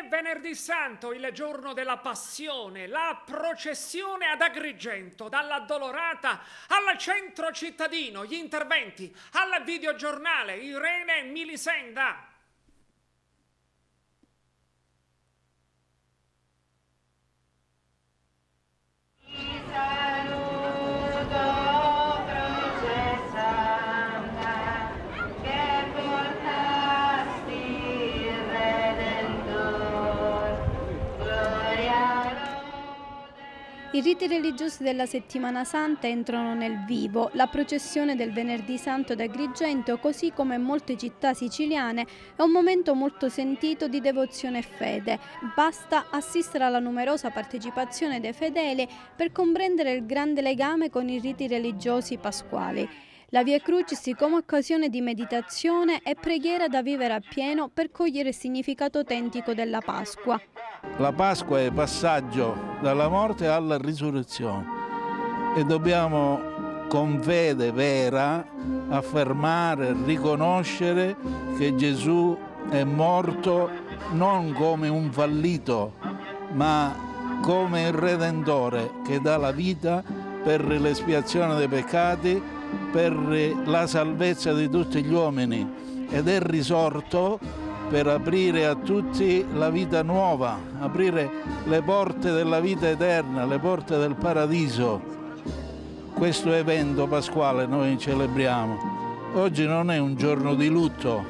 è venerdì santo, il giorno della passione, la processione ad Agrigento, dall'Addolorata al centro cittadino, gli interventi, al videogiornale Irene Milisenda. I riti religiosi della Settimana Santa entrano nel vivo. La processione del Venerdì Santo ad Agrigento, così come in molte città siciliane, è un momento molto sentito di devozione e fede. Basta assistere alla numerosa partecipazione dei fedeli per comprendere il grande legame con i riti religiosi pasquali. La Via Crucis come occasione di meditazione e preghiera da vivere appieno per cogliere il significato autentico della Pasqua. La Pasqua è passaggio dalla morte alla risurrezione e dobbiamo con fede vera affermare, riconoscere che Gesù è morto non come un fallito, ma come il Redentore che dà la vita per l'espiazione dei peccati, per la salvezza di tutti gli uomini, ed è risorto per aprire a tutti la vita nuova, aprire le porte della vita eterna, le porte del paradiso. Questo evento pasquale noi celebriamo. Oggi non è un giorno di lutto,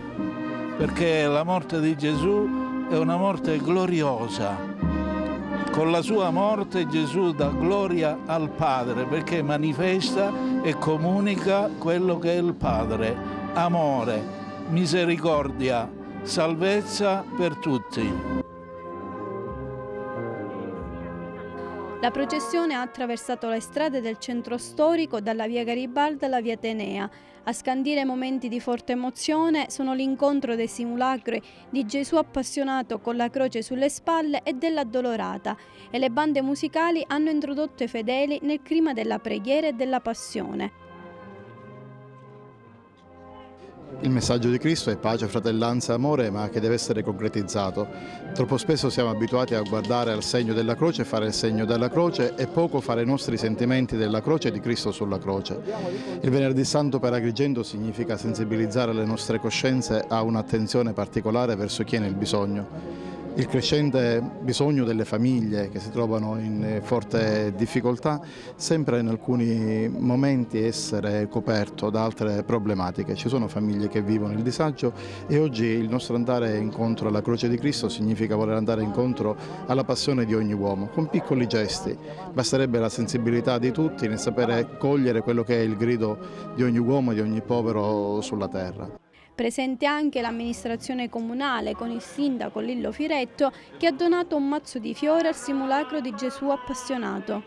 perché la morte di Gesù è una morte gloriosa. Con la sua morte Gesù dà gloria al Padre, perché manifesta e comunica quello che è il Padre: amore, misericordia, salvezza per tutti. La processione ha attraversato le strade del centro storico, dalla via Garibaldi alla via Atenea. A scandire momenti di forte emozione sono l'incontro dei simulacri di Gesù appassionato con la croce sulle spalle e dell'Addolorata, e le bande musicali hanno introdotto i fedeli nel clima della preghiera e della passione. Il messaggio di Cristo è pace, fratellanza e amore, ma che deve essere concretizzato. Troppo spesso siamo abituati a guardare al segno della croce, fare il segno della croce e poco fare i nostri sentimenti della croce e di Cristo sulla croce. Il Venerdì Santo per Agrigento significa sensibilizzare le nostre coscienze a un'attenzione particolare verso chi è nel bisogno. Il crescente bisogno delle famiglie che si trovano in forte difficoltà sembra in alcuni momenti essere coperto da altre problematiche. Ci sono famiglie che vivono il disagio e oggi il nostro andare incontro alla croce di Cristo significa voler andare incontro alla passione di ogni uomo, con piccoli gesti. Basterebbe la sensibilità di tutti nel sapere cogliere quello che è il grido di ogni uomo e di ogni povero sulla terra. Presente anche l'amministrazione comunale con il sindaco Lillo Firetto, che ha donato un mazzo di fiori al simulacro di Gesù appassionato.